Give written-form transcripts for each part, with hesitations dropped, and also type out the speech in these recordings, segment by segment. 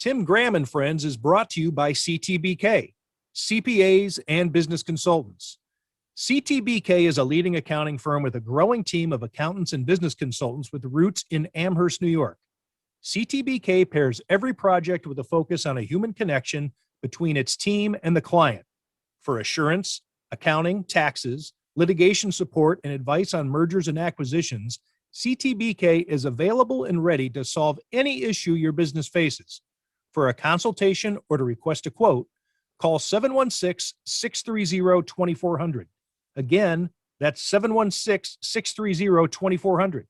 Tim Graham and Friends is brought to you by CTBK, CPAs and business consultants. CTBK is a leading accounting firm with a growing team of accountants and business consultants with roots in Amherst, New York. CTBK pairs every project with a focus on a human connection between its team and the client. For assurance, accounting, taxes, litigation support, and advice on mergers and acquisitions, CTBK is available and ready to solve any issue your business faces. For a consultation or to request a quote, call 716-630-2400. Again, that's 716-630-2400.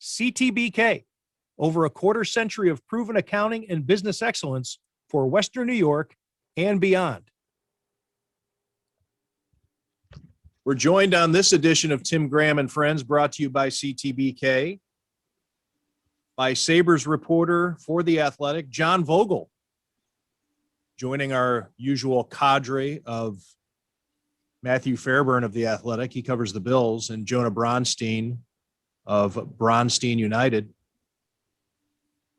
CTBK, over a quarter century of proven accounting and business excellence for Western New York and beyond. We're joined on this edition of Tim Graham and Friends, brought to you by CTBK, by Sabres reporter for The Athletic, John Vogl, joining our usual cadre of Matthew Fairburn of The Athletic. He covers the Bills, and Jonah Bronstein of Bronstein United.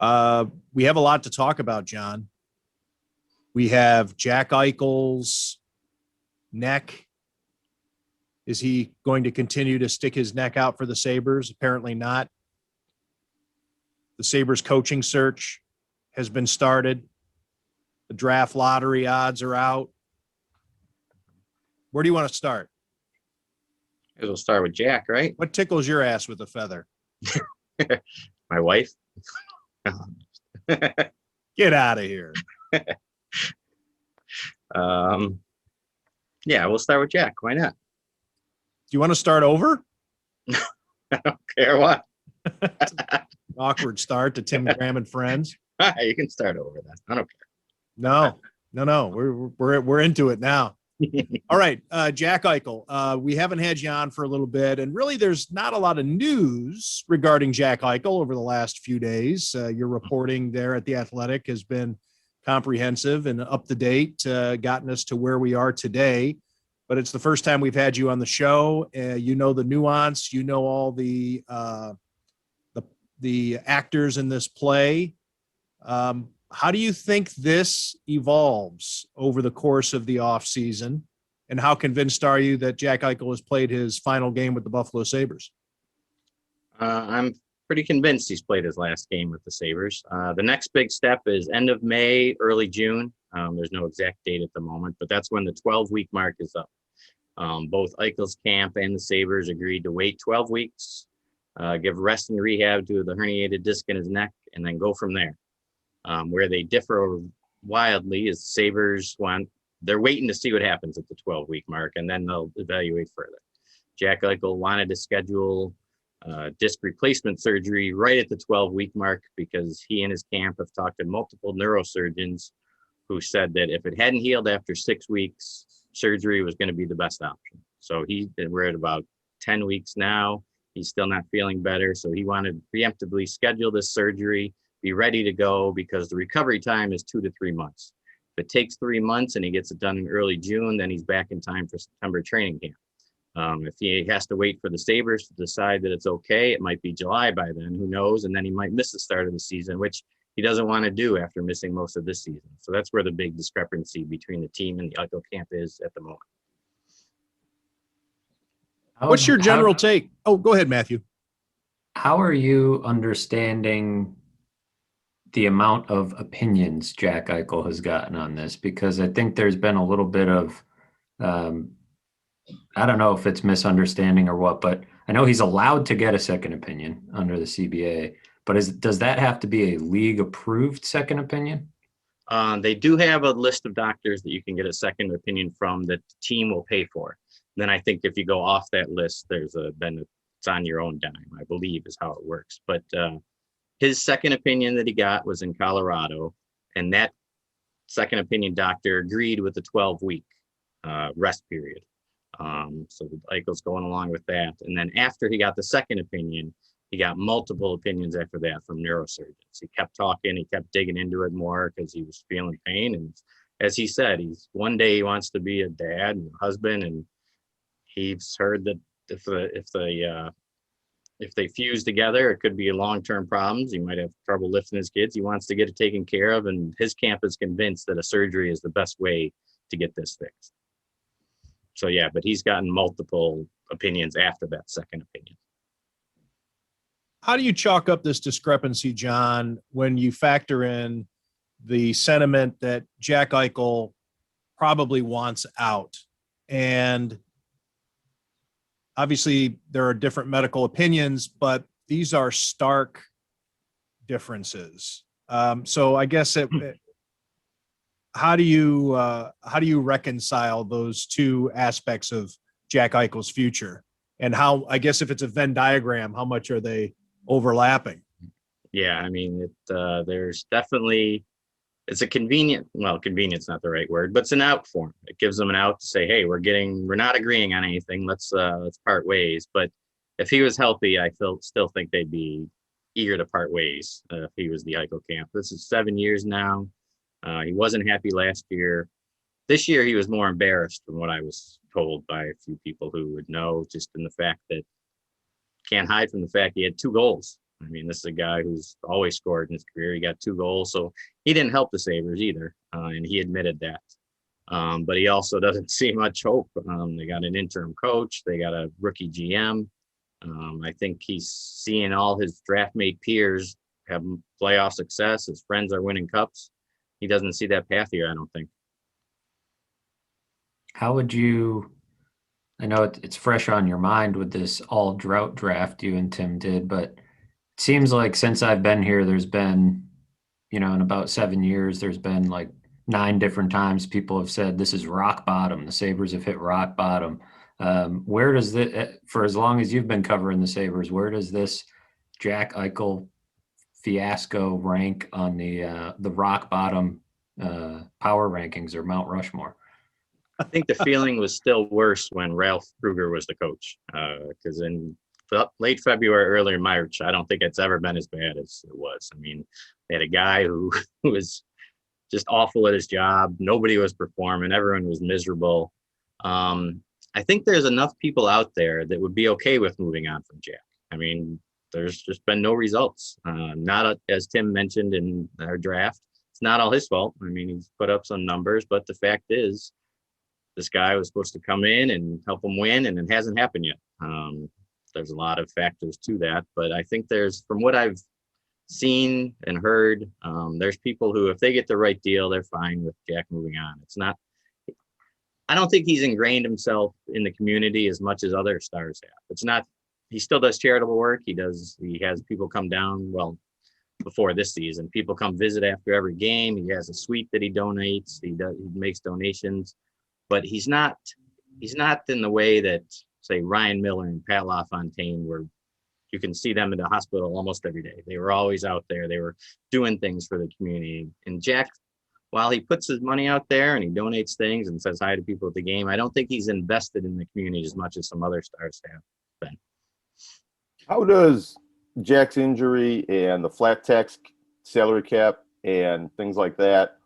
We have a lot to talk about, John. We have Jack Eichel's neck. Is he going to continue to stick his neck out for the Sabres? Apparently not. The Sabres coaching search has been started. The draft lottery odds are out. Where do you want to start? We'll start with Jack, right? What tickles your ass with a feather? My wife. Get out of here. Yeah, we'll start with Jack. Why not? Do you want to start over? I don't care what. Awkward start to Tim Graham and Friends. You can start over then. I don't care. No. We're into it now. All right, Jack Eichel. We haven't had you on for a little bit, and really there's not a lot of news regarding Jack Eichel over the last few days. Your reporting there at The Athletic has been comprehensive and up to date, gotten us to where we are today. But it's the first time we've had you on the show. You know the nuance. You know all the actors in this play. How do you think this evolves over the course of the offseason? And how convinced are you that Jack Eichel has played his final game with the Buffalo Sabres? I'm pretty convinced he's played his last game with the Sabres. The next big step is end of May, early June. There's no exact date at the moment, but that's when the 12-week mark is up. Both Eichel's camp and the Sabres agreed to wait 12 weeks, give rest and rehab to the herniated disc in his neck, and then go from there. Where they differ wildly is the Sabres they're waiting to see what happens at the 12-week mark, and then they'll evaluate further. Jack Eichel wanted to schedule disc replacement surgery right at the 12-week mark because he and his camp have talked to multiple neurosurgeons who said that if it hadn't healed after 6 weeks, surgery was going to be the best option. So we're at about 10 weeks now. He's still not feeling better. So he wanted to preemptively schedule this surgery, be ready to go, because the recovery time is 2 to 3 months. If it takes 3 months and he gets it done in early June, then he's back in time for September training camp. If he has to wait for the Sabres to decide that it's okay, it might be July by then, who knows? And then he might miss the start of the season, which he doesn't want to do after missing most of this season. So that's where the big discrepancy between the team and the Eichel camp is at the moment. What's your general take? Oh, go ahead, Matthew. How are you understanding the amount of opinions Jack Eichel has gotten on this? Because I think there's been a little bit of, I don't know if it's misunderstanding or what, but I know he's allowed to get a second opinion under the CBA. But does that have to be a league-approved second opinion? They do have a list of doctors that you can get a second opinion from that the team will pay for. Then I think if you go off that list, then it's on your own dime, I believe is how it works. But his second opinion that he got was in Colorado, and that second opinion doctor agreed with the 12-week rest period. So Eichel's going along with that. And then after he got the second opinion, he got multiple opinions after that from neurosurgeons. He kept talking, he kept digging into it more because he was feeling pain. And as he said, one day he wants to be a dad and a husband. And he's heard that if the if they fuse together, it could be long-term problems. He might have trouble lifting his kids. He wants to get it taken care of, and his camp is convinced that a surgery is the best way to get this fixed. So yeah, but he's gotten multiple opinions after that second opinion. How do you chalk up this discrepancy, John, when you factor in the sentiment that Jack Eichel probably wants out? And obviously there are different medical opinions, but these are stark differences. So I guess how do you reconcile those two aspects of Jack Eichel's future? And how, I guess if it's a Venn diagram, how much are they overlapping? Yeah, I mean, there's definitely, it's a convenient, well, convenience not the right word, but it's an out for him. It gives them an out to say, hey, we're not agreeing on anything. Let's part ways. But if he was healthy, I still think they'd be eager to part ways if he was the Eichel camp. This is 7 years now. He wasn't happy last year. This year, he was more embarrassed from what I was told by a few people who would know, just in the fact that can't hide from the fact he had 2 goals. I mean, this is a guy who's always scored in his career. He got 2 goals, so he didn't help the Sabres either, and he admitted that. But he also doesn't see much hope. They got an interim coach. They got a rookie GM. I think he's seeing all his draft mate peers have playoff success. His friends are winning cups. He doesn't see that path here, I don't think. How would you, I know it's fresh on your mind with this all drought draft you and Tim did, but it seems like since I've been here, there's been, in about 7 years, there's been like 9 different times people have said this is rock bottom. The Sabres have hit rock bottom. Where does this, for as long as you've been covering the Sabres, where does this Jack Eichel fiasco rank on the rock bottom power rankings or Mount Rushmore? I think the feeling was still worse when Ralph Kruger was the coach, because in late February, early March, I don't think it's ever been as bad as it was. I mean, they had a guy who was just awful at his job. Nobody was performing. Everyone was miserable. I think there's enough people out there that would be okay with moving on from Jack. I mean, there's just been no results. As Tim mentioned in our draft, it's not all his fault. I mean, he's put up some numbers, but the fact is, this guy was supposed to come in and help him win, and it hasn't happened yet. There's a lot of factors to that, but I think from what I've seen and heard, there's people who, if they get the right deal, they're fine with Jack moving on. I don't think he's ingrained himself in the community as much as other stars have. He still does charitable work. He has people come down, well, before this season, people come visit after every game. He has a suite that he donates. He makes donations, but he's not in the way that, say, Ryan Miller and Pat LaFontaine were. You can see them in the hospital almost every day. They were always out there. They were doing things for the community. And Jack, while he puts his money out there and he donates things and says hi to people at the game, I don't think he's invested in the community as much as some other stars have been. How does Jack's injury and the flat tax salary cap and things like that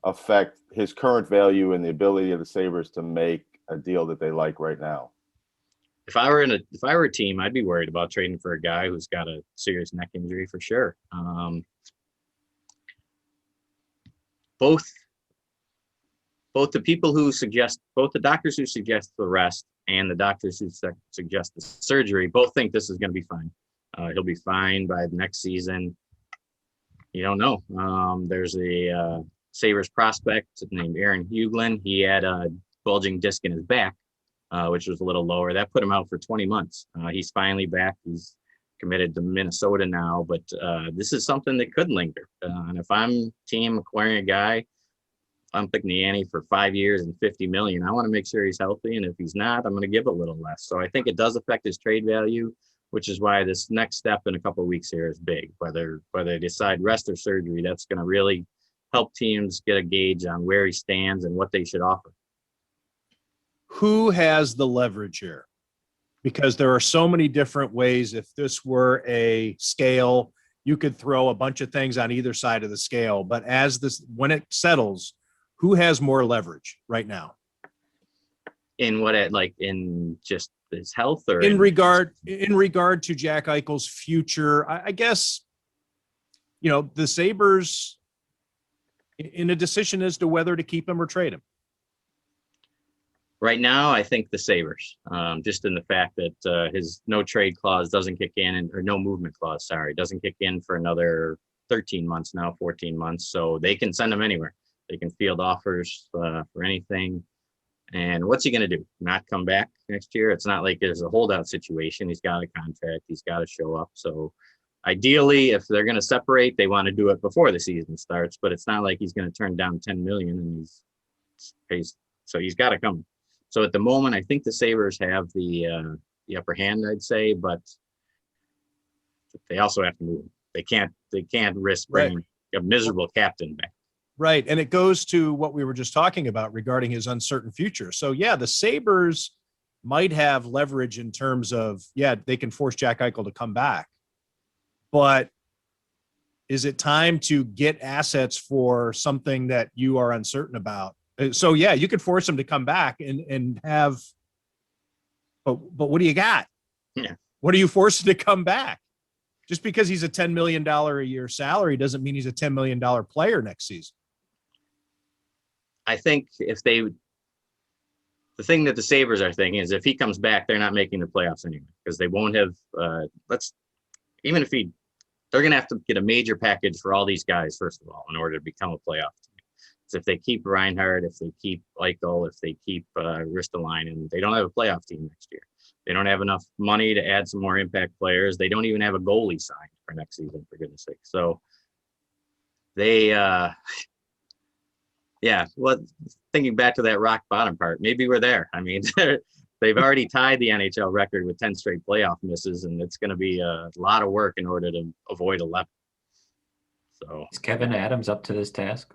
affect his current value and the ability of the Sabres to make a deal that they like right now? If I were a team, I'd be worried about trading for a guy who's got a serious neck injury for sure. Both the people who suggest, both the doctors who suggest the rest and the doctors who suggest the surgery, both think this is going to be fine. He'll be fine by the next season. You don't know. There's a Sabres prospect named Aaron Huglin. He had a bulging disc in his back, which was a little lower. That put him out for 20 months. He's finally back. He's committed to Minnesota now, but this is something that could linger. And if I'm team acquiring a guy, I'm picking the ante for 5 years and $50 million. I want to make sure he's healthy, and if he's not, I'm going to give a little less. So I think it does affect his trade value, which is why this next step in a couple of weeks here is big. Whether they decide rest or surgery, that's going to really help teams get a gauge on where he stands and what they should offer. Who has the leverage here? Because there are so many different ways. If this were a scale, you could throw a bunch of things on either side of the scale. But when it settles, who has more leverage right now? In what, in just his health, or in regard to Jack Eichel's future? I guess, the Sabres in a decision as to whether to keep him or trade him. Right now, I think the Sabres, just in the fact that his no trade clause doesn't kick in, or no movement clause, sorry, doesn't kick in for another 13 months now, 14 months. So they can send him anywhere. They can field offers for anything. And what's he going to do? Not come back next year? It's not like there's a holdout situation. He's got a contract. He's got to show up. So ideally, if they're going to separate, they want to do it before the season starts. But it's not like he's going to turn down $10 million and so he's got to come. So at the moment, I think the Sabres have the upper hand, I'd say, but they also have to move. They can't risk bringing a miserable captain back. Right. And it goes to what we were just talking about regarding his uncertain future. So, yeah, the Sabres might have leverage in terms of, they can force Jack Eichel to come back. But is it time to get assets for something that you are uncertain about? So, you could force him to come back and have, but what do you got? Yeah. What are you forcing to come back? Just because he's a $10 million a year salary doesn't mean he's a $10 million player next season. I think the thing that the Sabres are thinking is if he comes back, they're not making the playoffs anyway, because they won't have, they're going to have to get a major package for all these guys, first of all, in order to become a playoff team. So if they keep Reinhart, if they keep Eichel, if they keep Ristolainen, they don't have a playoff team next year. They don't have enough money to add some more impact players. They don't even have a goalie signed for next season, for goodness sake. So they, thinking back to that rock bottom part, maybe we're there. I mean, they've already tied the NHL record with 10 straight playoff misses, and it's going to be a lot of work in order to avoid 11. So is Kevin Adams up to this task?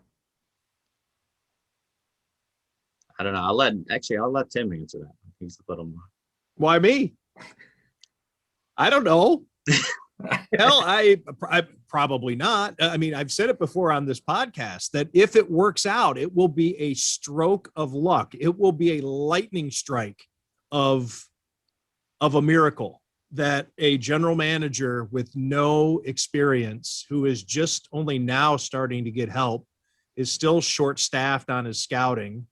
I don't know. I'll let Tim answer that. He's a little more. Why me? I don't know. Hell, I probably not. I mean, I've said it before on this podcast that if it works out, it will be a stroke of luck. It will be a lightning strike of a miracle that a general manager with no experience, who is just only now starting to get help, is still short-staffed on his scouting.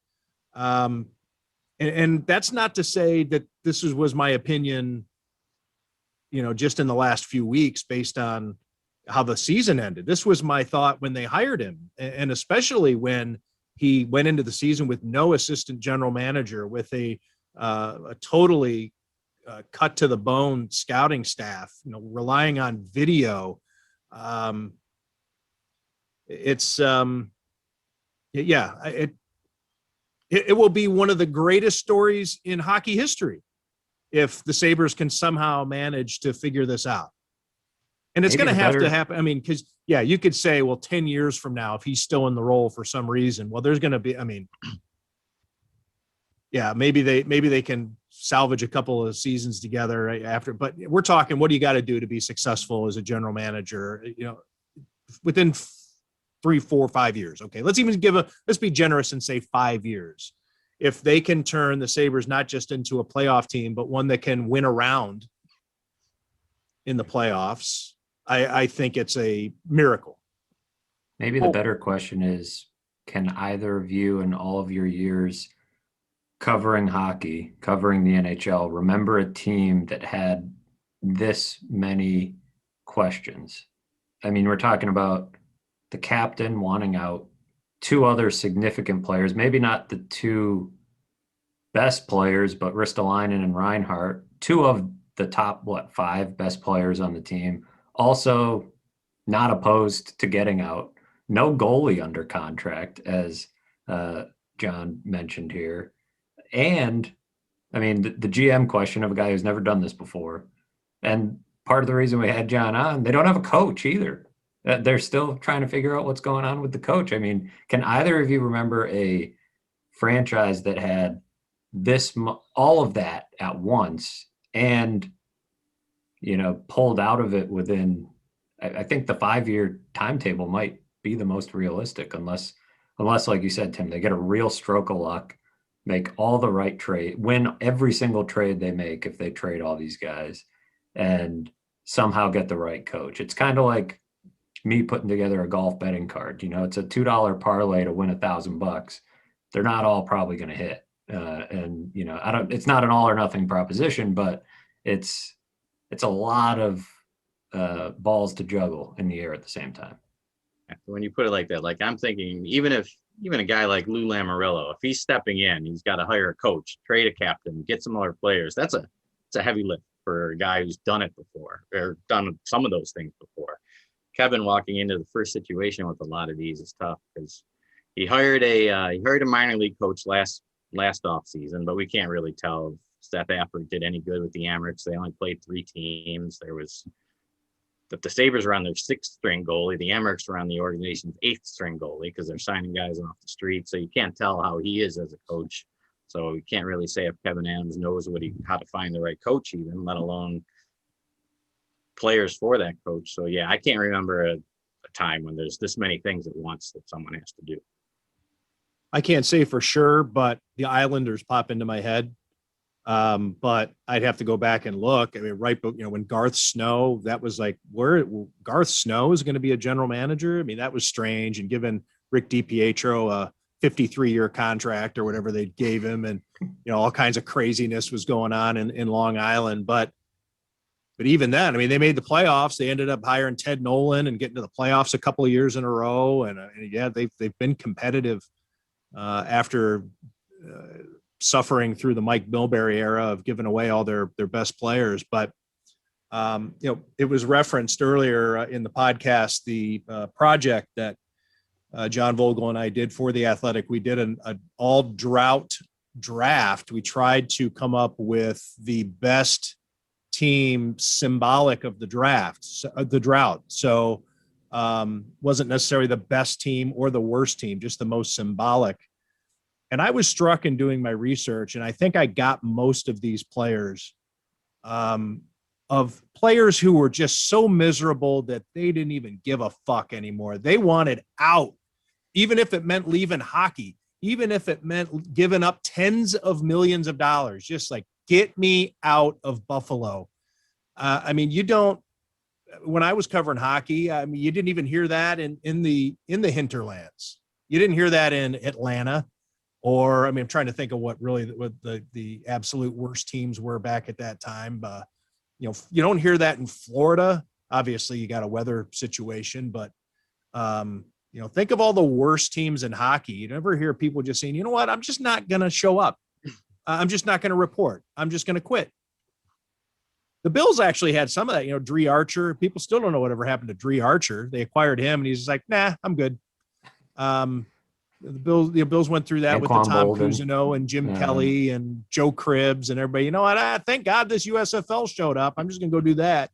And that's not to say that this was my opinion, just in the last few weeks based on how the season ended. This was my thought when they hired him, and especially when he went into the season with no assistant general manager, with a totally cut to the bone scouting staff, relying on video. It will be one of the greatest stories in hockey history if the Sabres can somehow manage to figure this out. And it's going to have to happen. I mean, because, you could say, well, 10 years from now, if he's still in the role for some reason, well, there's going to be, maybe they can salvage a couple of seasons together after, but we're talking, what do you got to do to be successful as a general manager, within 3, 4, 5 years. Okay. Let's be generous and say 5 years. If they can turn the Sabres not just into a playoff team, but one that can win around in the playoffs, I think it's a miracle. Maybe the better question is, can either of you in all of your years covering hockey, covering the NHL, remember a team that had this many questions? I mean, we're talking about the captain wanting out, 2 other significant players, maybe not the 2 best players, but Ristolainen and Reinhart, 2 of the top, 5 best players on the team, also not opposed to getting out. No goalie under contract, as John mentioned here. And, I mean, the GM question of a guy who's never done this before. And part of the reason we had John on, they don't have a coach either. They're still trying to figure out what's going on with the coach. I mean, can either of you remember a franchise that had all of that at once and, pulled out of it within, I think the 5-year timetable might be the most realistic, unless, like you said, Tim, they get a real stroke of luck make all the right trade, win every single trade they make if they trade all these guys, and somehow get the right coach. It's kind of like me putting together a golf betting card. It's a $2 parlay to win $1,000. They're not all probably going to hit. And it's not an all or nothing proposition, but it's a lot of balls to juggle in the air at the same time. When you put it like that, like I'm thinking, even a guy like Lou Lamoriello, if he's stepping in, he's got to hire a coach, trade a captain, get some other players. It's a heavy lift for a guy who's done it before or done some of those things before. Kevin walking into the first situation with a lot of these is tough because he hired a minor league coach last off season, but we can't really tell if Seth Appert did any good with the Amerks. They only played 3 teams. The Sabres were on their 6th string goalie. The Amerks were on the organization's 8th string goalie because they're signing guys off the street. So you can't tell how he is as a coach. So you can't really say if Kevin Adams knows how to find the right coach even, let alone players for that coach. So yeah, I can't remember a time when there's this many things at once that someone has to do. I can't say for sure, but the Islanders pop into my head. But I'd have to go back and look. I mean, when Garth Snow, that was like, where Garth Snow is going to be a general manager. I mean, that was strange. And given Rick DiPietro a 53-year contract or whatever they gave him, and all kinds of craziness was going on in Long Island. But even then, I mean, they made the playoffs. They ended up hiring Ted Nolan and getting to the playoffs a couple of years in a row. And yeah, they've been competitive after suffering through the Mike Milbury era of giving away all their best players. But, it was referenced earlier in the podcast, the project that John Vogl and I did for The Athletic. We did an all drought draft. We tried to come up with the best team symbolic of the drought. So wasn't necessarily the best team or the worst team, just the most symbolic. And I was struck in doing my research, and I think I got most of these players, of players who were just so miserable that they didn't even give a fuck anymore. They wanted out, even if it meant leaving hockey, even if it meant giving up tens of millions of dollars, just like, get me out of Buffalo. I mean, when I was covering hockey, I mean, you didn't even hear that in the hinterlands. You didn't hear that in Atlanta. Or, I mean, I'm trying to think of what the absolute worst teams were back at that time. You don't hear that in Florida. Obviously, you got a weather situation, but, think of all the worst teams in hockey. You never hear people just saying, you know what, I'm just not going to show up. I'm just not going to report. I'm just going to quit. The Bills actually had some of that, Dree Archer. People still don't know whatever happened to Dree Archer. They acquired him, and he's just like, nah, I'm good. The Bills went through that with the Tom Cousineau and Jim Kelly and Joe Cribbs and everybody. You know what? Thank God this USFL showed up. I'm just going to go do that.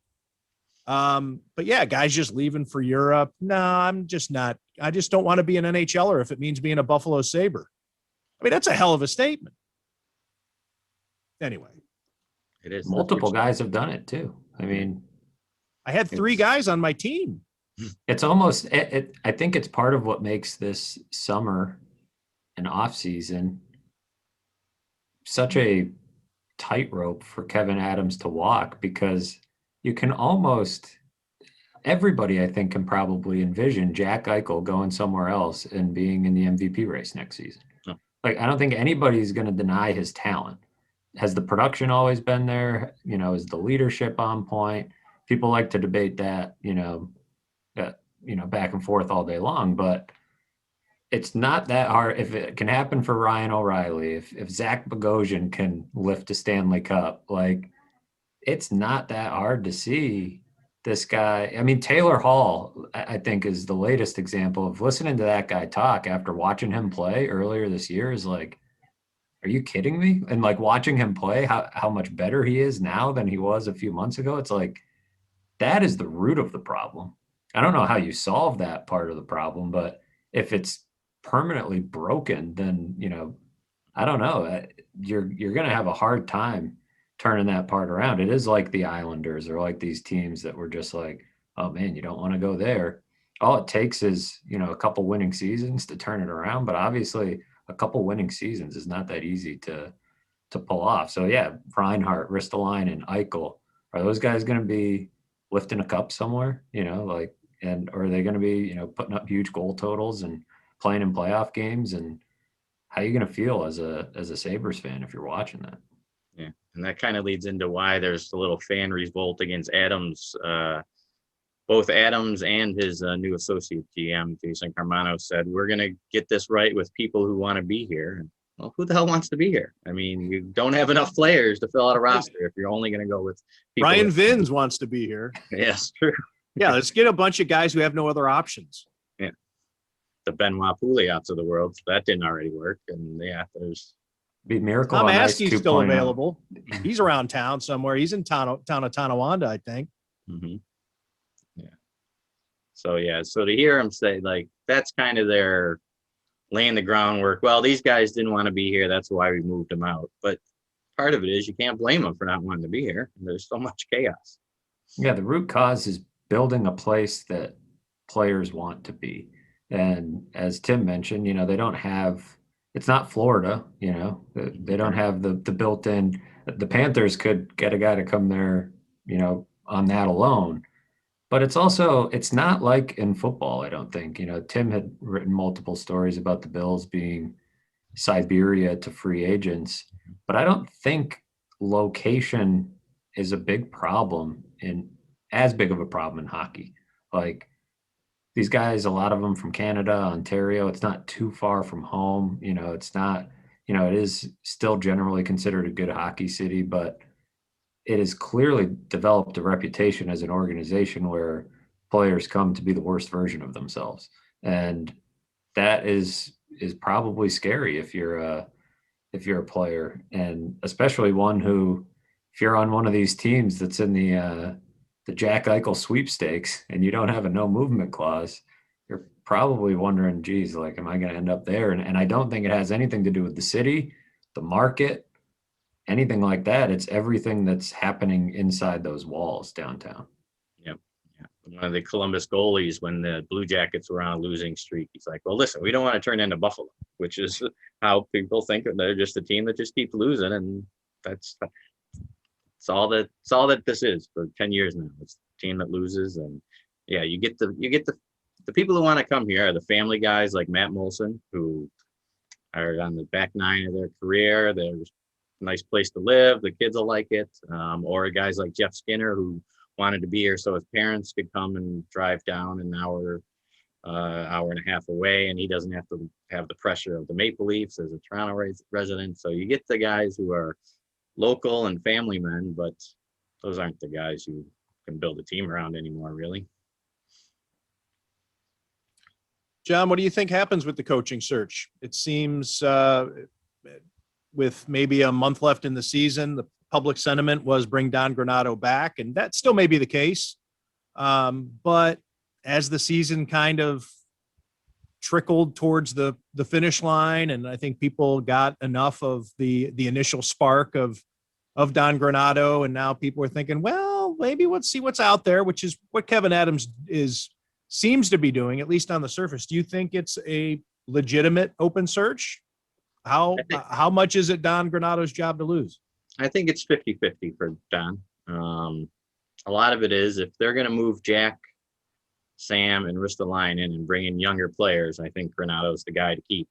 But yeah, guys just leaving for Europe. No, I'm just not. I just don't want to be an NHLer if it means being a Buffalo Sabre. I mean, that's a hell of a statement. Anyway. It is. Multiple guys have done it too. I mean, I had 3 guys on my team. It's almost, I think it's part of what makes this summer and off season such a tightrope for Kevin Adams to walk, because you can almost, everybody I think can probably envision Jack Eichel going somewhere else and being in the MVP race next season. Oh. Like, I don't think anybody's going to deny his talent. Has the production always been there? Is the leadership on point? People like to debate that, back and forth all day long, but it's not that hard. If it can happen for Ryan O'Reilly, if Zach Bogosian can lift a Stanley Cup, like, it's not that hard to see this guy. I mean, Taylor Hall, I think, is the latest example of listening to that guy talk after watching him play earlier this year is like, are you kidding me? And like watching him play, how much better he is now than he was a few months ago. It's like, that is the root of the problem. I don't know how you solve that part of the problem, but if it's permanently broken, then, I don't know. You're going to have a hard time turning that part around. It is like the Islanders or like these teams that were just like, oh man, you don't want to go there. All it takes is, a couple winning seasons to turn it around. But obviously a couple winning seasons is not that easy to pull off. So yeah, Reinhart, Ristolainen, Eichel, are those guys going to be lifting a cup somewhere? And are they going to be putting up huge goal totals and playing in playoff games? And how are you going to feel as a Sabres fan if you're watching that? Yeah, and that kind of leads into why there's a little fan revolt against Adams. Both Adams and his new associate GM, Jason Carmano, said, we're going to get this right with people who want to be here. And, well, who the hell wants to be here? I mean, you don't have enough players to fill out a roster if you're only going to go with people. Ryan Vins wants to be here. Yes, true. Yeah, let's get a bunch of guys who have no other options. Yeah. The Benoit Pouliot's of the world. That didn't already work. And yeah, there's be Miracle Tom on Ice Askey's still 2.0. available. He's around town somewhere. He's in town of Tonawanda, I think. Mm-hmm. Yeah. So yeah, so to hear him say like that's kind of their laying the groundwork. Well, these guys didn't want to be here. That's why we moved them out. But part of it is you can't blame them for not wanting to be here. There's so much chaos. Yeah, the root cause is building a place that players want to be. And as Tim mentioned, they don't have, it's not Florida, they don't have the built-in, the Panthers could get a guy to come there, on that alone. But it's not like in football, I don't think. Tim had written multiple stories about the Bills being Siberia to free agents, but I don't think location is a big problem as big of a problem in hockey. Like these guys, a lot of them from Canada, Ontario, it's not too far from home. It's not, it is still generally considered a good hockey city, but it has clearly developed a reputation as an organization where players come to be the worst version of themselves. And that is probably scary if you're a player, and especially one who, if you're on one of these teams that's in the Jack Eichel sweepstakes and you don't have a no movement clause, you're probably wondering, geez, like, am I going to end up there? And I don't think it has anything to do with the city, the market, anything like that. It's everything that's happening inside those walls downtown. Yep. Yeah. One of the Columbus goalies, when the Blue Jackets were on a losing streak, he's like, well, listen, we don't want to turn into Buffalo, which is how people think they're just a team that just keeps losing. And that's all that this is for 10 years now. It's a team that loses. And yeah, you get the people who want to come here are the family guys like Matt Molson, who are on the back nine of their career. They're a nice place to live. The kids will like it. Or guys like Jeff Skinner, who wanted to be here so his parents could come and drive down an hour and a half away, and he doesn't have to have the pressure of the Maple Leafs as a Toronto resident. So you get the guys who are local and family men, but those aren't the guys you can build a team around anymore, really. John, what do you think happens with the coaching search? It seems with maybe a month left in the season, the public sentiment was bring Don Granato back, and that still may be the case. But as the season kind of trickled towards the finish line, and I think people got enough of the initial spark of Don Granato, and now people are thinking, well, maybe let's see what's out there, which is what Kevin Adams seems to be doing, at least on the surface. Do you think it's a legitimate open search? How much is it Don Granato's job to lose? I think it's 50-50 for Don. A lot of it is if they're going to move Jack, Sam, and Ristolainen and bring in younger players, I think Granato's the guy to keep.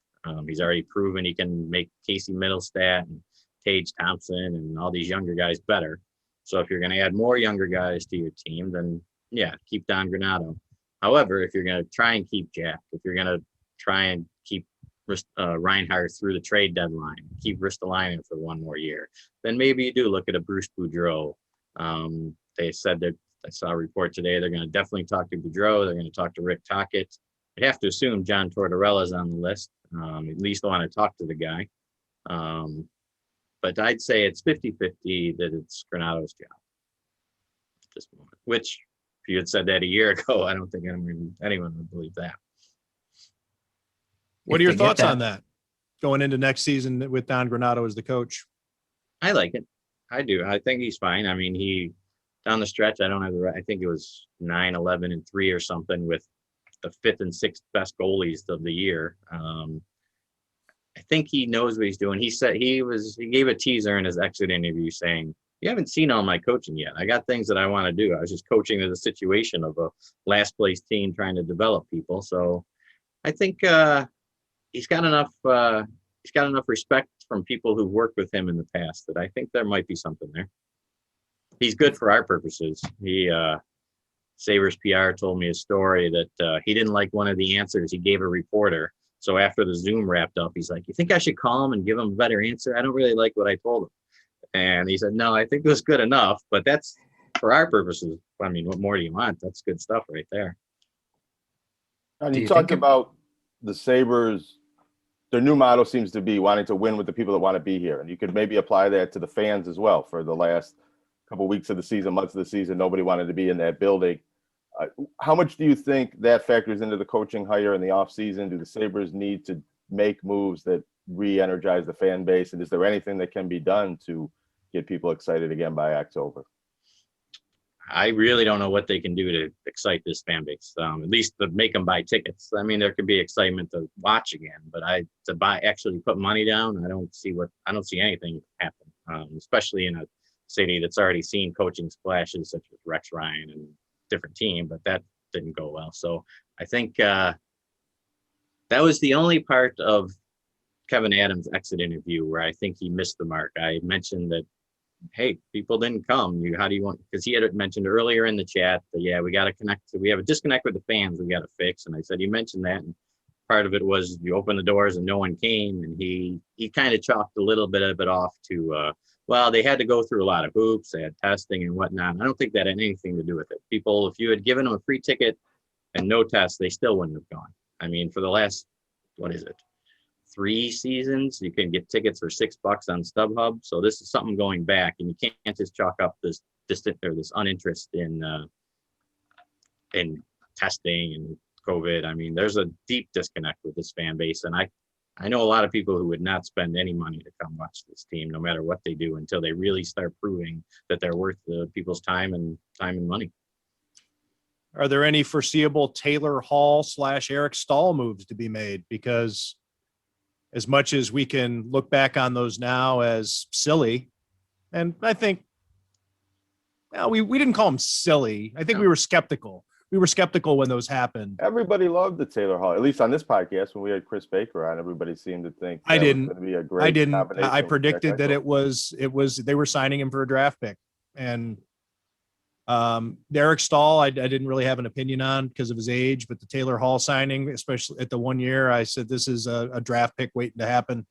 He's already proven he can make Casey Middlestat and Tage Thompson and all these younger guys better. So if you're going to add more younger guys to your team, then yeah, keep Don Granato. However, if you're going to try and keep Jack, if you're going to try and keep Reinhart through the trade deadline, keep Ristolainen for one more year, then maybe you do look at a Bruce Boudreau. They said that, I saw a report today, they're going to definitely talk to Boudreau. They're going to talk to Rick Tocchet. I'd have to assume John Tortorella's on the list. At least want to talk to the guy. But I'd say it's 50-50 that it's Granato's job at this moment, which if you had said that a year ago, I don't think anyone would believe that. What are your thoughts on that going into next season with Don Granato as the coach? I like it. I do. I think he's fine. I mean, he down the stretch, I don't have the right. I think it was 9-11-3 or something with the 5th and 6th best goalies of the year. I think he knows what he's doing. He said he gave a teaser in his exit interview saying, "You haven't seen all my coaching yet. I got things that I want to do. I was just coaching to the situation of a last place team trying to develop people." So I think he's got enough respect from people who worked with him in the past that I think there might be something there. He's good for our purposes. Sabres PR told me a story that he didn't like one of the answers he gave a reporter. So after the Zoom wrapped up, he's like, "You think I should call him and give him a better answer? I don't really like what I told him." And he said, "No, I think it was good enough, but that's for our purposes. I mean, what more do you want? That's good stuff right there." And Do you you talked think about the Sabres. Their new motto seems to be wanting to win with the people that want to be here. And you could maybe apply that to the fans as well. For the last couple of weeks of the season, months of the season, nobody wanted to be in that building. How much do you think that factors into the coaching hire in the offseason? Do the Sabres need to make moves that re-energize the fan base? And is there anything that can be done to get people excited again by October? I really don't know what they can do to excite this fan base. At least to make them buy tickets. I mean, there could be excitement to watch again, but actually put money down, I don't see anything happen. Especially in a city that's already seen coaching splashes such as Rex Ryan and different team, but that didn't go well. So I think that was the only part of Kevin Adams' exit interview where I think he missed the mark. I mentioned that, hey, people didn't come. How do you want? Because he had mentioned earlier in the chat that, yeah, we got to connect. We have a disconnect with the fans. We got to fix. And I said, you mentioned that. And part of it was you opened the doors and no one came. And he kind of chalked a little bit of it off to, well, they had to go through a lot of hoops. They had testing and whatnot. I don't think that had anything to do with it. People, if you had given them a free ticket and no test, they still wouldn't have gone. I mean, for the last, 3 seasons, you can get tickets for $6 on StubHub. So this is something going back, and you can't just chalk up this uninterest in testing and COVID. I mean, there's a deep disconnect with this fan base, and I know a lot of people who would not spend any money to come watch this team, no matter what they do, until they really start proving that they're worth the people's time and money. Are there any foreseeable Taylor Hall / Eric Stahl moves to be made? Because as much as we can look back on those now as silly, and I think we didn't call them silly. I think we were skeptical. We were skeptical when those happened. Everybody loved the Taylor Hall, at least on this podcast when we had Chris Baker on. Everybody seemed to think I didn't. was going to be a great combination. I predicted that it was they were signing him for a draft pick, and Eric Stahl, I didn't really have an opinion on because of his age, but the Taylor Hall signing, especially at the 1 year, I said this is a draft pick waiting to happen.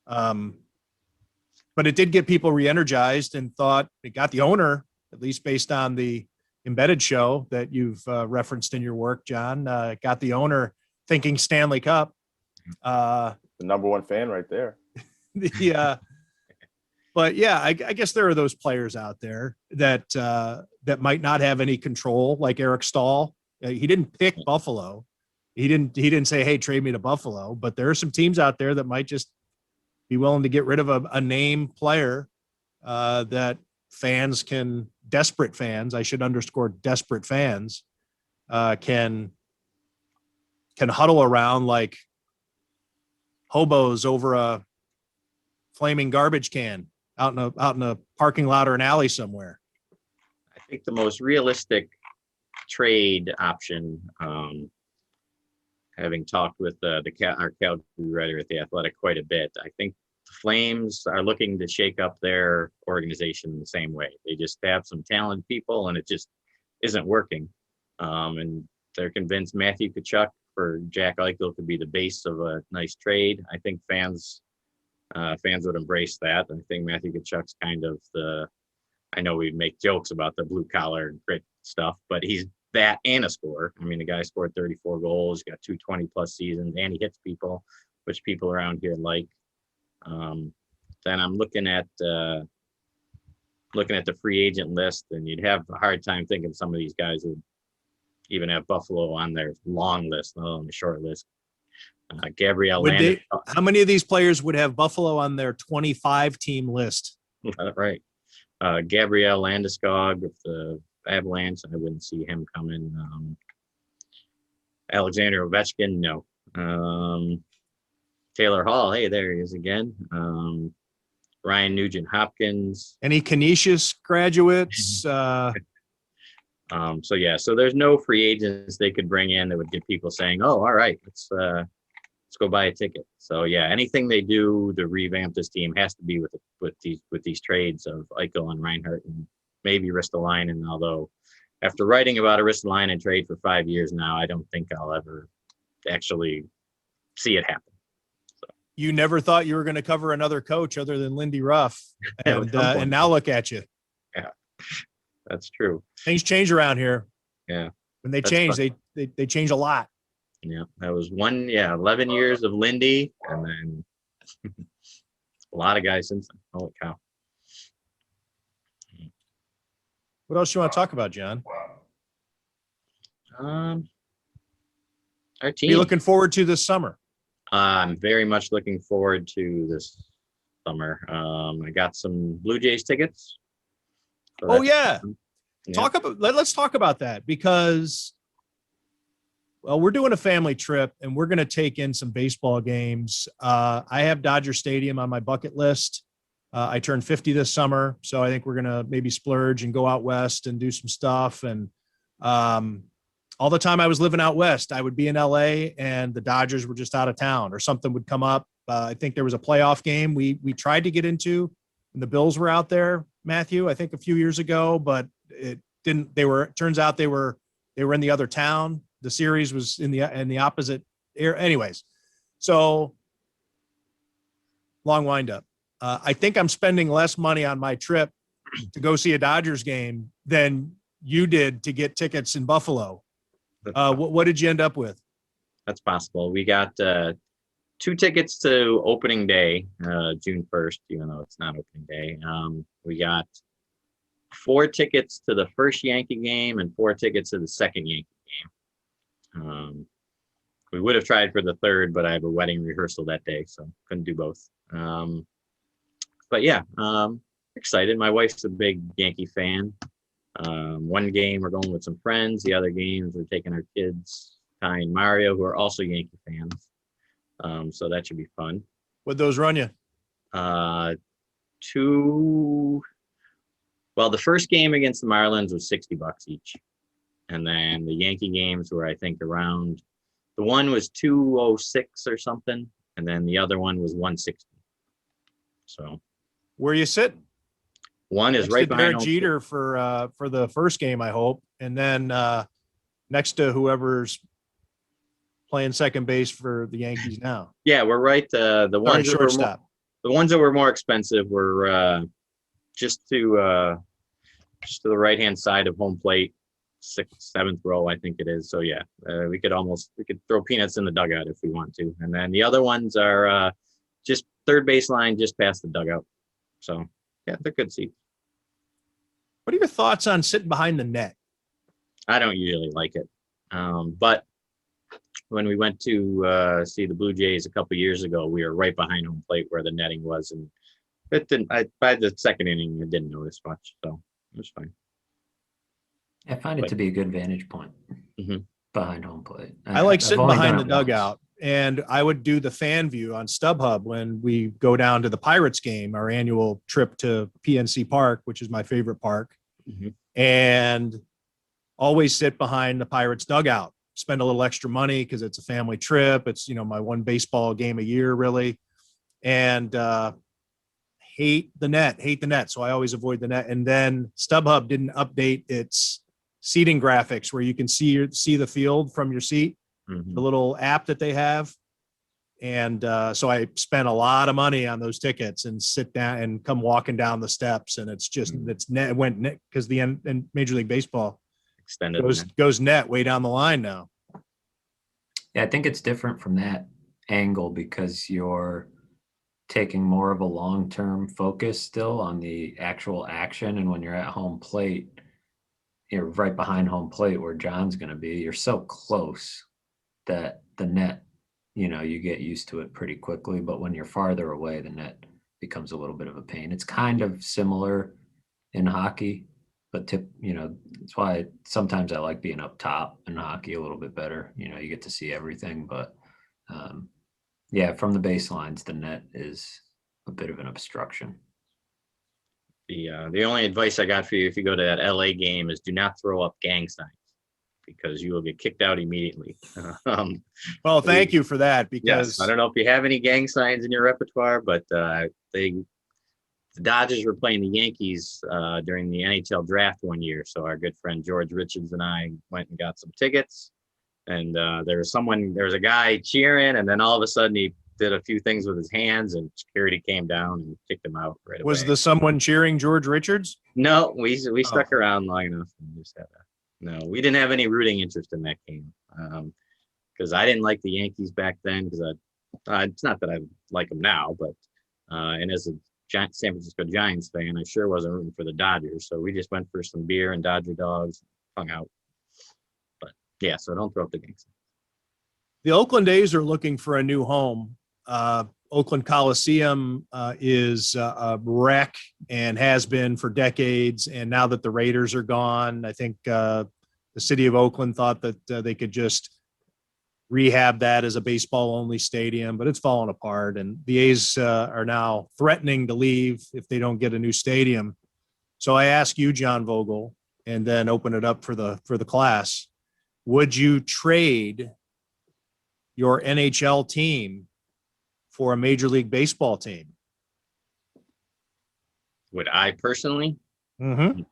But it did get people re-energized and thought it got the owner, at least based on the embedded show that you've referenced in your work, John, got the owner thinking Stanley Cup. The number one fan right there. But yeah, I guess there are those players out there that might not have any control, like Eric Stahl. He didn't pick Buffalo. He didn't say, "Hey, trade me to Buffalo." But there are some teams out there that might just be willing to get rid of a name player that desperate fans, I should underscore desperate fans, can huddle around like hobos over a flaming garbage can out in a parking lot or an alley somewhere. I think the most realistic trade option, having talked with our Calgary writer at The Athletic quite a bit, I think the Flames are looking to shake up their organization the same way. They just have some talented people, and it just isn't working. And they're convinced Matthew Tkachuk for Jack Eichel could be the base of a nice trade. I think fans would embrace that. I think Matthew Tkachuk's kind of I know we make jokes about the blue collar grit stuff, but he's that and a scorer. I mean, the guy scored 34 goals, got 220 plus seasons, and he hits people, which people around here like. Then I'm looking at the free agent list, and you'd have a hard time thinking some of these guys would even have Buffalo on their long list, not on the short list. Gabrielle Landeskog. How many of these players would have Buffalo on their 25-team list? Right. Gabrielle Landeskog with the Avalanche, I wouldn't see him coming. Alexander Ovechkin, no. Taylor Hall, hey, there he is again. Ryan Nugent Hopkins. Any Canisius graduates? So yeah, so there's no free agents they could bring in that would get people saying, "Oh, all right, let's go buy a ticket." So yeah, anything they do to revamp this team has to be with these trades of Eichel and Reinhart and maybe Ristolainen. Although after writing about a Ristolainen trade for 5 years now, I don't think I'll ever actually see it happen. You never thought you were going to cover another coach other than Lindy Ruff, and now look at you. Yeah, that's true. Things change around here. Yeah, when they change, they change a lot. Yeah, that was 11 years of Lindy, and then a lot of guys since then. Holy cow. What else you want to talk about, John? Our Are team. you looking forward to this summer? I'm very much looking forward to this summer. I got some Blue Jays tickets. So Oh yeah. Yeah. Let's talk about that, because we're doing a family trip and we're going to take in some baseball games. I have Dodger Stadium on my bucket list. I turned 50 this summer, so I think we're going to maybe splurge and go out west and do some stuff. And all the time I was living out west, I would be in LA and the Dodgers were just out of town or something would come up. I think there was a playoff game we tried to get into when the Bills were out there, Matthew, I think a few years ago, but it didn't. Turns out they were in the other town. The series was in the opposite area. Anyways, so long wind up. I think I'm spending less money on my trip to go see a Dodgers game than you did to get tickets in Buffalo. What did you end up with? That's possible. We got 2 tickets to opening day, June 1st, even though it's not opening day. We got 4 tickets to the first Yankee game and 4 tickets to the second Yankee game. We would have tried for the third, but I have a wedding rehearsal that day, so couldn't do both. But yeah, excited. My wife's a big Yankee fan. One game we're going with some friends. The other games we're taking our kids, Ty and Mario, who are also Yankee fans. So that should be fun. What'd those run you? The first game against the Marlins was $60 each. And then the Yankee games were, I think, around, the one was 206 or something. And then the other one was 160. So where you sitting? One is next right to behind Derek Jeter for the first game, I hope. And then next to whoever's playing second base for the Yankees now. Yeah, we're right. The ones that were more expensive were just to the right-hand side of home plate, 6th, 7th row, I think it is. So yeah, we could throw peanuts in the dugout if we want to. And then the other ones are just third baseline, just past the dugout. So yeah, they're good seats. What are your thoughts on sitting behind the net? I don't usually like it. But when we went to see the Blue Jays a couple years ago, we were right behind home plate where the netting was. And it didn't, by the second inning, I didn't notice much. So it was fine. I find it to be a good vantage point behind home plate. I like sitting behind the dugout, and I would do the fan view on StubHub when we go down to the Pirates game, our annual trip to PNC Park, which is my favorite park, and always sit behind the Pirates dugout, spend a little extra money because it's a family trip. It's, my one baseball game a year really. And hate the net. So I always avoid the net. And then StubHub didn't update its seating graphics where you can see the field from your seat, the little app that they have. And so I spent a lot of money on those tickets and sit down and come walking down the steps. And it's just, it went net because the end in Major League Baseball extended goes net way down the line now. Yeah, I think it's different from that angle because you're taking more of a long-term focus still on the actual action. And when you're at home plate, you're right behind home plate where John's going to be. You're so close that the net, you get used to it pretty quickly. But when you're farther away, the net becomes a little bit of a pain. It's kind of similar in hockey, but that's why sometimes I like being up top in hockey a little bit better. You get to see everything, but Yeah, from the baselines, the net is a bit of an obstruction. The only advice I got for you if you go to that LA game is do not throw up gang signs because you will get kicked out immediately. Well, thank you for that, Yes, I because don't know if you have any gang signs in your repertoire, but the Dodgers were playing the Yankees during the NHL draft one year. So our good friend George Richards and I went and got some tickets. And there was a guy cheering, and then all of a sudden he did a few things with his hands, and security came down and kicked him out right away. was the someone cheering George Richards? No, we stuck around long enough and just had no, we didn't have any rooting interest in that game. Because I didn't like the Yankees back then, because it's not that I like them now, but and as a San Francisco Giants fan, I sure wasn't rooting for the Dodgers. So we just went for some beer and Dodger dogs, hung out. But yeah, so don't throw up the games. The Oakland A's are looking for a new home. Oakland Coliseum is a wreck and has been for decades. And now that the Raiders are gone, I think the city of Oakland thought that they could just rehab that as a baseball only stadium, but it's fallen apart. And the A's are now threatening to leave if they don't get a new stadium. So I ask you, John Vogl, and then open it up for the class. Would you trade your NHL team for a Major League Baseball team? Would I personally? Mm-hmm.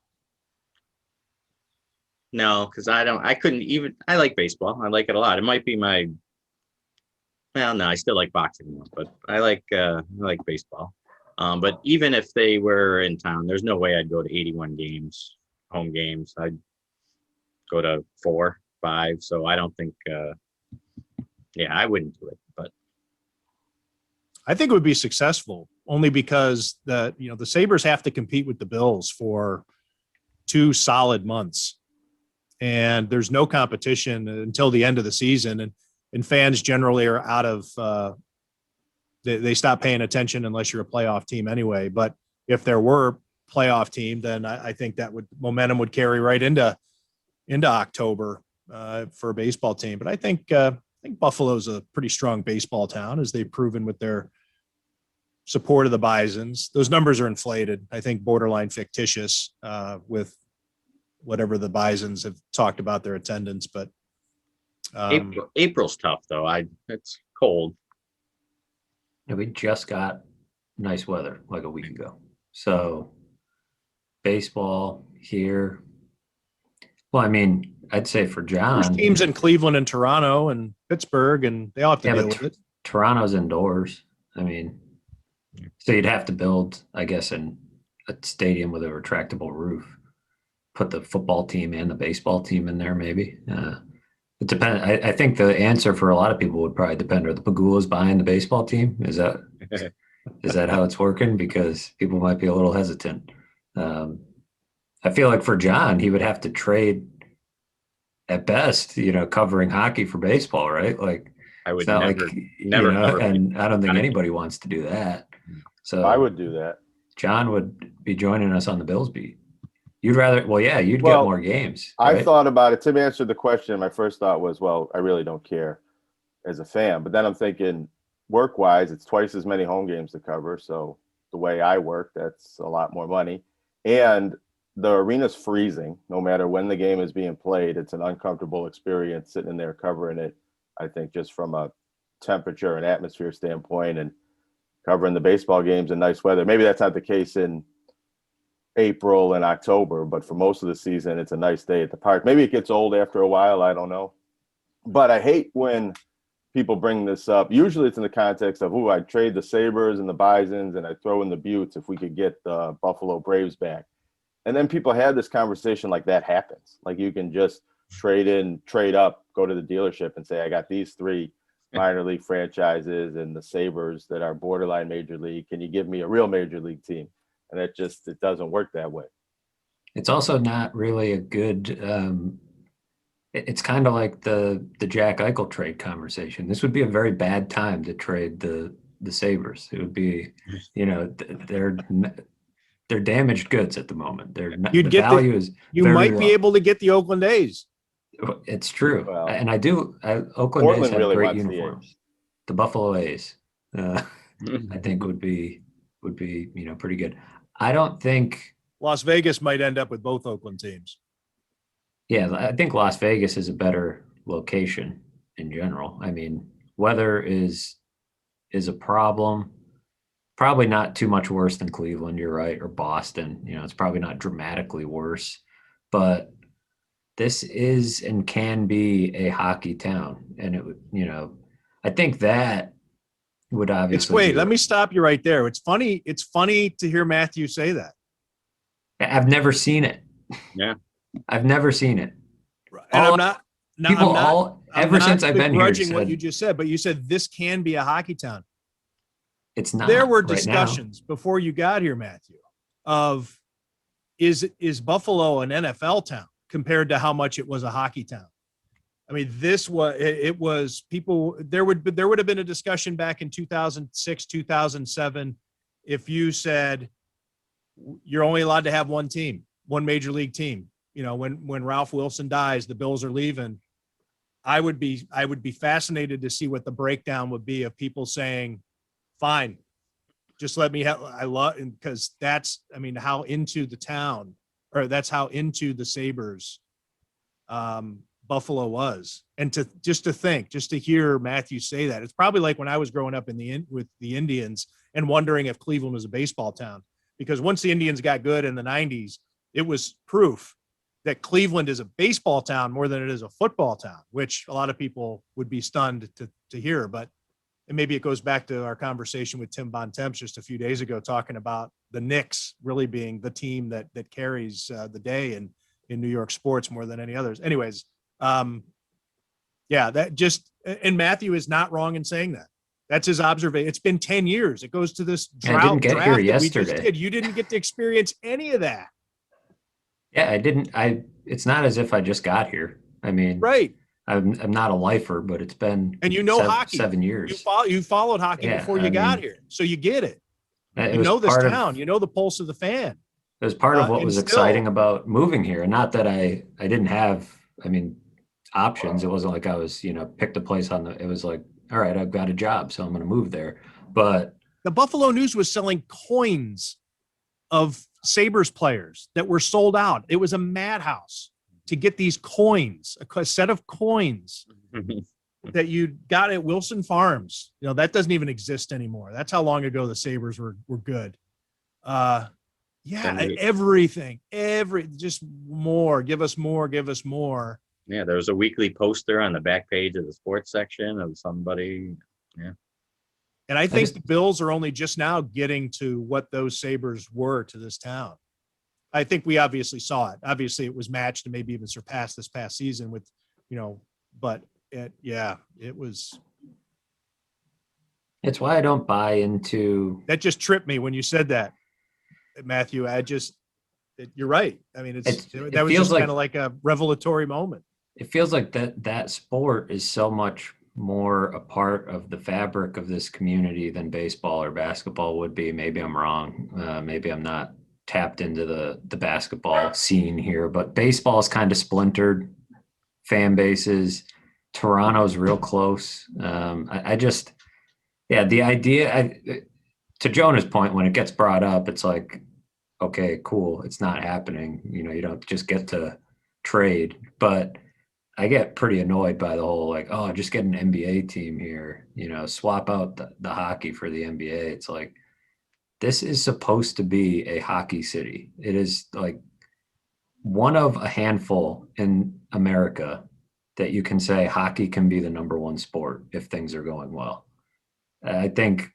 No, because I couldn't even, I like baseball. I like it a lot. It might be well, no, I still like boxing more, but I like baseball. But even if they were in town, there's no way I'd go to 81 games, home games. I'd go to 4, 5. So I don't think, I wouldn't do it, but I think it would be successful only because the Sabres have to compete with the Bills for 2 solid months. And there's no competition until the end of the season. And fans generally are out of, they stop paying attention unless you're a playoff team anyway. But if there were playoff team, then I think that momentum would carry right into October for a baseball team. But I think Buffalo's a pretty strong baseball town, as they've proven with their support of the Bisons. Those numbers are inflated, I think borderline fictitious with whatever the Bisons have talked about their attendance. But April's tough though. It's cold. Yeah, we just got nice weather like a week ago. So baseball here. Well, I mean, I'd say for John, there's teams in Cleveland and Toronto and Pittsburgh, and they all have to deal with it. Toronto's indoors. I mean, so you'd have to build, I guess, a stadium with a retractable roof. Put the football team and the baseball team in there, maybe. It depends. I think the answer for a lot of people would probably depend. Are the Pagulas buying the baseball team? Is that how it's working? Because people might be a little hesitant. I feel like for John, he would have to trade at best, covering hockey for baseball, right? Like I would it's not never and I don't think anybody wants to do that. So I would do that. John would be joining us on the Bills beat. You'd rather, you'd get more games. Right? Right? I thought about it. Tim answered the question. My first thought was, well, I really don't care as a fan. But then I'm thinking, work-wise, it's twice as many home games to cover. So the way I work, that's a lot more money. And the arena's freezing. No matter when the game is being played, it's an uncomfortable experience sitting in there covering it, I think, just from a temperature and atmosphere standpoint, and covering the baseball games in nice weather. Maybe that's not the case in April and October, but for most of the season, it's a nice day at the park. Maybe it gets old after a while. I don't know. But I hate when people bring this up. Usually it's in the context of, I'd trade the Sabres and the Bisons and I'd throw in the Buttes if we could get the Buffalo Braves back. And then people have this conversation like that happens. Like you can just trade in, trade up, go to the dealership and say, I got these 3 minor league franchises and the Sabres that are borderline major league. Can you give me a real major league team? And it doesn't work that way. It's also not really a good it's kind of like the Jack Eichel trade conversation. This would be a very bad time to trade the Sabres. It would be, they're damaged goods at the moment. You might low. be able to get the Oakland A's. It's true. Well, And Oakland Portland A's have really great wants the uniforms. the Buffalo A's, I think would be pretty good. I don't think. Las Vegas might end up with both Oakland teams. Yeah, I think Las Vegas is a better location in general. I mean, weather is a problem. Probably not too much worse than Cleveland, you're right, or Boston. It's probably not dramatically worse, but this is and can be a hockey town. And it would, I think that would obviously Wait, let me stop you right there. It's funny to hear Matthew say that. I've never seen it. Yeah. I've never seen it. And All- I'm not People I'm all not ever since I've been here begrudging what said you just said, but you said this can be a hockey town. it's not. There were right now. discussions before you got here, Matthew, of is Buffalo an NFL town compared to how much it was a hockey town. I mean, it was people. There would have been a discussion back in 2006, 2007, if you said you're only allowed to have one team, one major league team. When Ralph Wilson dies, the Bills are leaving. I would be fascinated to see what the breakdown would be of people saying, fine, just let me have, I love, because that's, how into the town, or that's how into the Sabres Buffalo was. And to hear Matthew say that, it's probably like when I was growing up with the Indians and wondering if Cleveland was a baseball town, because once the Indians got good in the 90s, it was proof that Cleveland is a baseball town more than it is a football town, which a lot of people would be stunned to hear. But and maybe it goes back to our conversation with Tim Bontemps just a few days ago, talking about the Knicks really being the team that carries the day in New York sports more than any others. Anyways, and Matthew is not wrong in saying that. That's his observation. It's been 10 years. It goes to this drought. I didn't get here that yesterday. We just did. You didn't get to experience any of that. Yeah, I didn't. It's not as if I just got here. I mean, right. I'm not a lifer, but it's been hockey 7 years. You followed hockey before you got here, so you get it. You know this town. You know the pulse of the fan. It was part of what was exciting about moving here, and not that I didn't have. Options. It wasn't like I was picked a place on the. It was like, all right, I've got a job, so I'm going to move there. But the Buffalo News was selling coins of Sabres players that were sold out. It was a madhouse to get these coins, a set of coins that you got at Wilson Farms. That doesn't even exist anymore. That's how long ago the Sabres were good. Everything, just more, give us more. Yeah, there was a weekly poster on the back page of the sports section of somebody. Yeah. And I think the Bills are only just now getting to what those Sabres were to this town. I think we obviously saw it. Obviously, it was matched and maybe even surpassed this past season with, but it was. It's why I don't buy into. That just tripped me when you said that, Matthew. You're right. I mean, that was just kind of like a revelatory moment. It feels like that sport is so much more a part of the fabric of this community than baseball or basketball would be. Maybe I'm wrong. Maybe I'm not tapped into the basketball scene here, but baseball is kind of splintered fan bases. Toronto's real close. The idea, to Jonah's point, when it gets brought up, it's like, okay, cool. It's not happening. You don't just get to trade, but I get pretty annoyed by the whole, like, oh, just get an NBA team here, swap out the hockey for the NBA. It's like, this is supposed to be a hockey city. It is like one of a handful in America that you can say hockey can be the number one sport if things are going well. I think,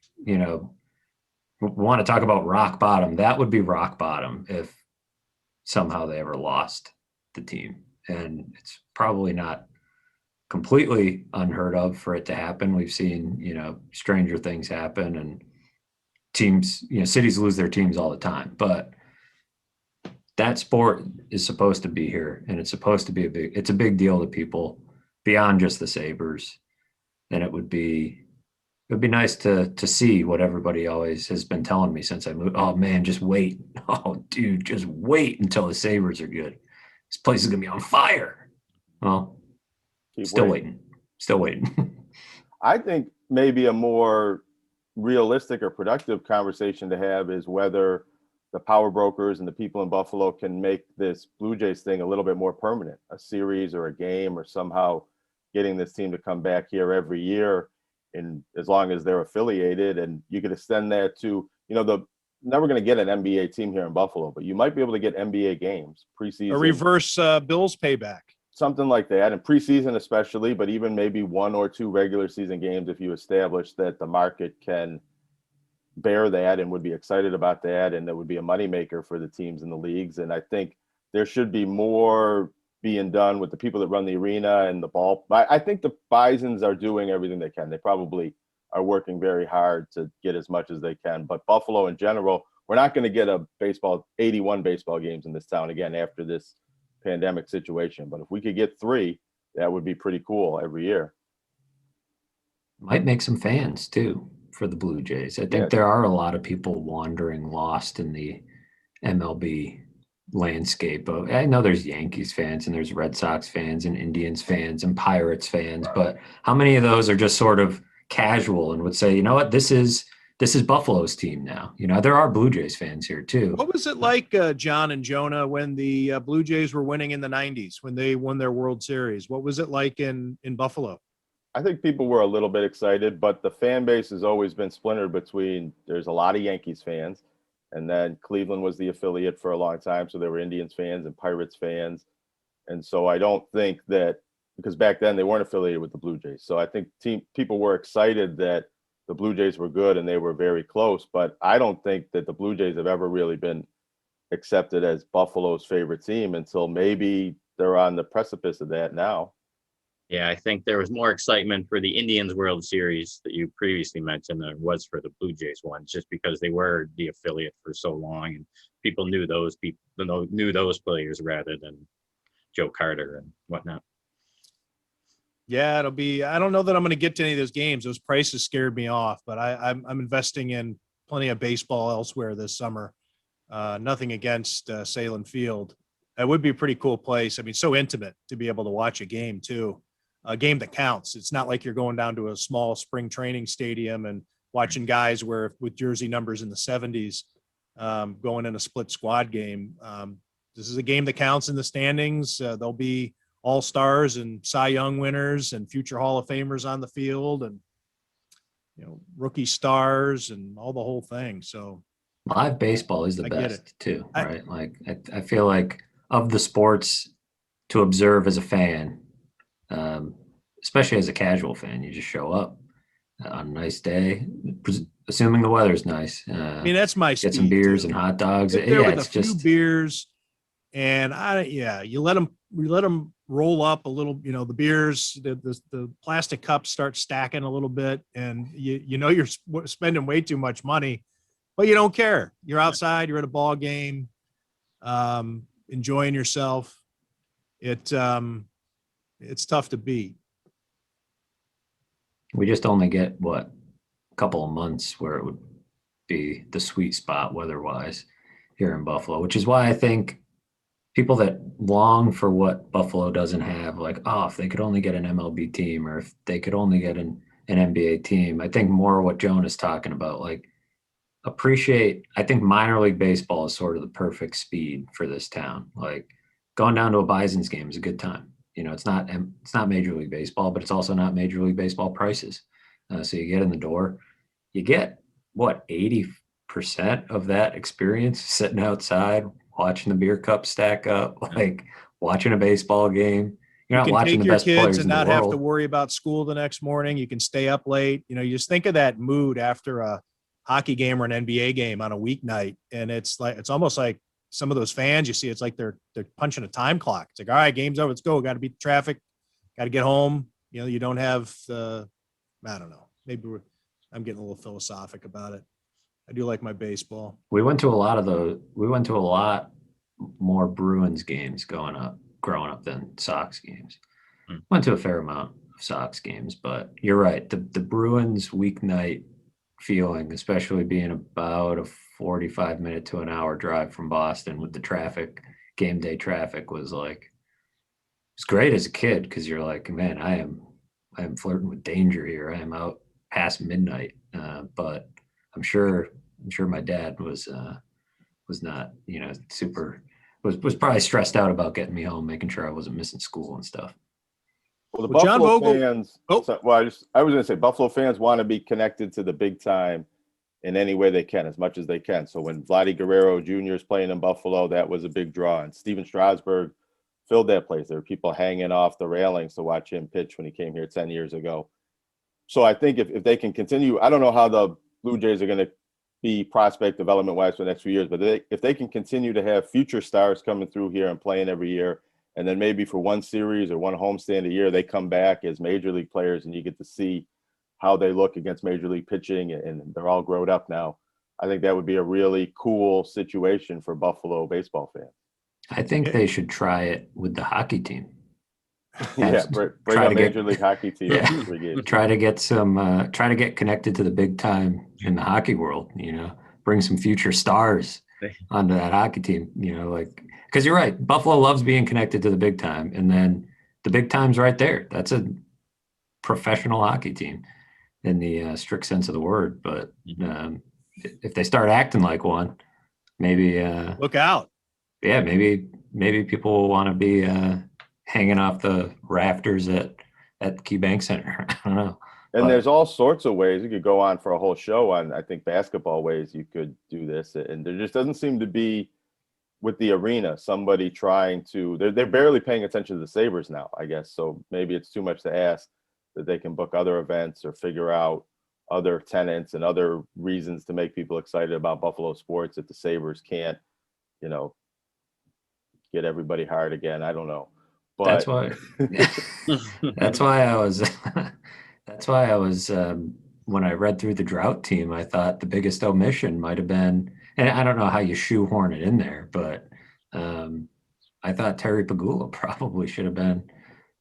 want to talk about rock bottom. That would be rock bottom if somehow they ever lost the team. And it's probably not completely unheard of for it to happen. We've seen, stranger things happen, and teams, cities lose their teams all the time. But that sport is supposed to be here, and it's supposed to be it's a big deal to people beyond just the Sabres. And it would be nice to see what everybody always has been telling me since I moved. Oh man, just wait. Oh dude, just wait until the Sabres are good. This place is going to be on fire. Well, still waiting. I think maybe a more realistic or productive conversation to have is whether the power brokers and the people in Buffalo can make this Blue Jays thing a little bit more permanent, a series or a game, or somehow getting this team to come back here every year, and as long as they're affiliated. And you could extend that to, the never going to get an NBA team here in Buffalo, but you might be able to get NBA games preseason. A reverse Bills payback. Something like that, and preseason especially, but even maybe 1 or 2 regular season games if you establish that the market can bear that and would be excited about that, and that would be a moneymaker for the teams in the leagues. And I think there should be more being done with the people that run the arena and the ball. I think the Bisons are doing everything they can. They probably are working very hard to get as much as they can. But Buffalo in general, we're not going to get 81 baseball games in this town again after this pandemic situation. But if we could get 3, that would be pretty cool every year. Might make some fans too for the Blue Jays. I think there are a lot of people wandering lost in the MLB landscape. I know there's Yankees fans and there's Red Sox fans and Indians fans and Pirates fans, but how many of those are just sort of casual and would say, you know what, this is Buffalo's team now. There are Blue Jays fans here too. What was it like, John and Jonah, when the Blue Jays were winning in the 90s, when they won their World Series? What was it like in Buffalo? I think people were a little bit excited, but the fan base has always been splintered between, there's a lot of Yankees fans, and then Cleveland was the affiliate for a long time, so there were Indians fans and Pirates fans. And so I don't think that, because back then they weren't affiliated with the Blue Jays. So I think people were excited that the Blue Jays were good and they were very close, but I don't think that the Blue Jays have ever really been accepted as Buffalo's favorite team until maybe they're on the precipice of that now. Yeah, I think there was more excitement for the Indians World Series that you previously mentioned than it was for the Blue Jays ones, just because they were the affiliate for so long and people knew those players rather than Joe Carter and whatnot. Yeah, it'll be. I don't know that I'm going to get to any of those games. Those prices scared me off, but I'm investing in plenty of baseball elsewhere this summer. Nothing against Salem Field. It would be a pretty cool place. I mean, so intimate to be able to watch a game too. A game that counts. It's not like you're going down to a small spring training stadium and watching guys with jersey numbers in the 70s going in a split squad game. This is a game that counts in the standings. There'll be all-stars and Cy Young winners and future Hall of Famers on the field, and rookie stars and all the whole thing. So live baseball is the best too, right? I feel like of the sports to observe as a fan, especially as a casual fan, you just show up on a nice day, assuming the weather's nice. I mean, that's my get some beers and hot dogs. Sit there with a few beers, and you let them roll up a little. The beers, the plastic cups start stacking a little bit, and you're spending way too much money, but you don't care. You're outside. You're at a ball game, enjoying yourself. It's tough to beat. We just only get a couple of months where it would be the sweet spot weather-wise here in Buffalo, which is why I think people that long for what Buffalo doesn't have, if they could only get an MLB team or if they could only get an NBA team, I think more what Joan is talking about, I think minor league baseball is sort of the perfect speed for this town. Going down to a Bison's game is a good time. It's not Major League Baseball, but it's also not Major League Baseball prices. So you get in the door, you get 80% of that experience sitting outside, watching the beer cup stack up, watching a baseball game. You're not watching the best players in the world. You can take your kids and not have to worry about school the next morning. You can stay up late. You just think of that mood after a hockey game or an NBA game on a weeknight, and it's almost like some of those fans you see, it's like they're punching a time clock. It's like, all right, game's over, let's go. Got to beat the traffic. Got to get home. You don't have I don't know. Maybe I'm getting a little philosophic about it. I do like my baseball. We went to a lot more Bruins games growing up than Sox games. Went to a fair amount of Sox games, but you're right. The Bruins weeknight feeling, especially being about a 45-minute to an hour drive from Boston with the traffic, game day traffic, was it's great as a kid because you're like, man, I am am flirting with danger here. I am out past midnight, but I'm sure my dad was not, was probably stressed out about getting me home, making sure I wasn't missing school and stuff. Well, the Well, John Buffalo Vogl- fans. Oh. I was going to say Buffalo fans want to be connected to the big time in any way they can, as much as they can. So when Vladdy Guerrero Jr. is playing in Buffalo, that was a big draw. And Steven Strasburg filled that place. There were people hanging off the railings to watch him pitch when he came here 10 years ago. So I think if they can continue, I don't know how the Blue Jays are going to be prospect development wise for the next few years, but if they can continue to have future stars coming through here and playing every year, and then maybe for one series or one homestand a year, they come back as major league players and you get to see how they look against major league pitching, and they're all grown up now. I think that would be a really cool situation for Buffalo baseball fans. I think they should try it with the hockey team. Yeah, bring try a to major get- league hockey team. Yeah. For 3 games. Try to get connected to the big time in the hockey world, bring some future stars onto that hockey team, because you're right. Buffalo loves being connected to the big time, and then the big time's right there. That's a professional hockey team in the strict sense of the word. But if they start acting like one, maybe Look out. yeah, maybe people will want to be hanging off the rafters at KeyBank Center. I don't know. And there's all sorts of ways. You could go on for a whole show on, I think, basketball ways you could do this. And there just doesn't seem to be, with the arena, somebody trying to, they're barely paying attention to the Sabres now, I guess. So maybe it's too much to ask that they can book other events or figure out other tenants and other reasons to make people excited about Buffalo sports that the Sabres can't, get everybody hired again. I don't know. But That's why I was when I read through the drought team, I thought the biggest omission might have been, and I don't know how you shoehorn it in there, but I thought Terry Pagula probably should have been,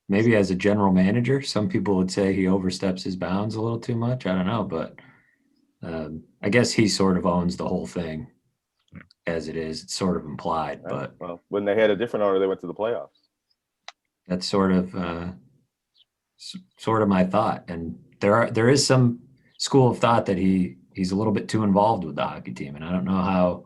maybe as a general manager. Some people would say he oversteps his bounds a little too much. I don't know, but I guess he sort of owns the whole thing as it is. It's sort of implied, but well, when they had a different owner, they went to the playoffs. that's sort of my thought. And there is some school of thought that he's a little bit too involved with the hockey team, and I don't know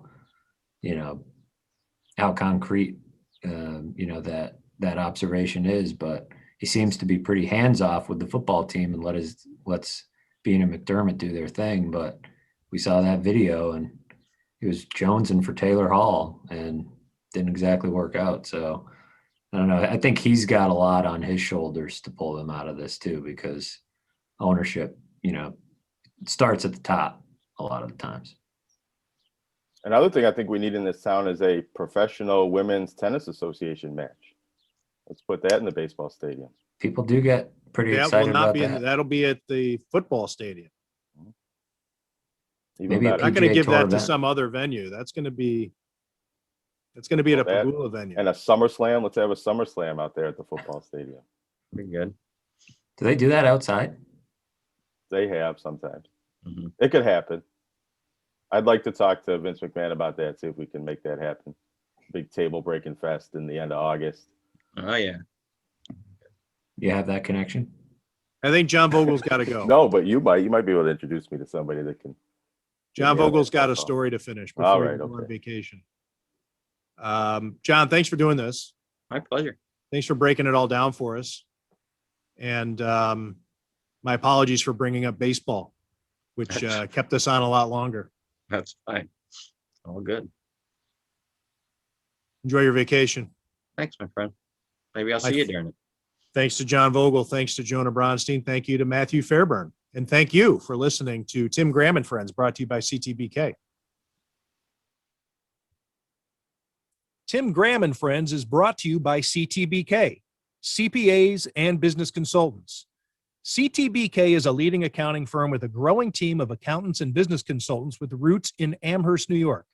how concrete that observation is, but he seems to be pretty hands off with the football team and lets Bean and McDermott do their thing. But we saw that video and he was jonesing for Taylor Hall and didn't exactly work out. So I don't know. I think he's got a lot on his shoulders to pull them out of this too, because ownership, starts at the top a lot of the times. Another thing I think we need in this town is a professional women's tennis association match. Let's put that in the baseball stadium. People do get pretty That will excited not about be that. that'll be at the football stadium. Even Maybe a better. Not going to PGA give Tour that to event. some other venue. That's going to be at a That- Pagula venue. And a SummerSlam. Let's have a SummerSlam out there at the football stadium. Pretty good. Do they do that outside? They have sometimes. Mhm. It could happen. I'd like to talk to Vince McMahon about that, see if we can make that happen. Big table breaking fest in the end of August. Oh yeah. You have that connection? I think John Vogel's got to go. No, but you might be able to introduce me to somebody that can. John Yeah, Vogel's got a that's all. story to finish All before right, we go on okay. vacation. John, thanks for doing this. My pleasure. Thanks for breaking it all down for us. And my apologies for bringing up baseball, which kept us on a lot longer. That's fine. All good. Enjoy your vacation. Thanks, my friend. Maybe I'll see you during it. Thanks to John Vogl. Thanks to Jonah Bronstein. Thank you to Matthew Fairburn. And thank you for listening to Tim Graham and Friends, brought to you by CTBK. Tim Graham and Friends is brought to you by CTBK, CPAs and business consultants. CTBK is a leading accounting firm with a growing team of accountants and business consultants with roots in Amherst, New York.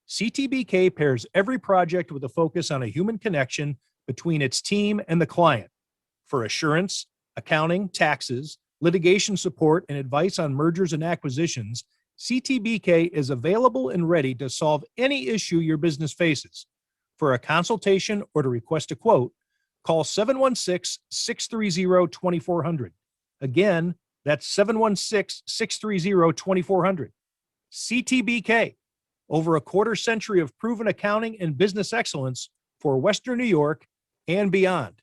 CTBK pairs every project with a focus on a human connection between its team and the client. For assurance, accounting, taxes, litigation support, and advice on mergers and acquisitions, CTBK is available and ready to solve any issue your business faces. For a consultation or to request a quote, call 716-630-2400. Again, that's 716-630-2400. CTBK, over a quarter century of proven accounting and business excellence for Western New York and beyond.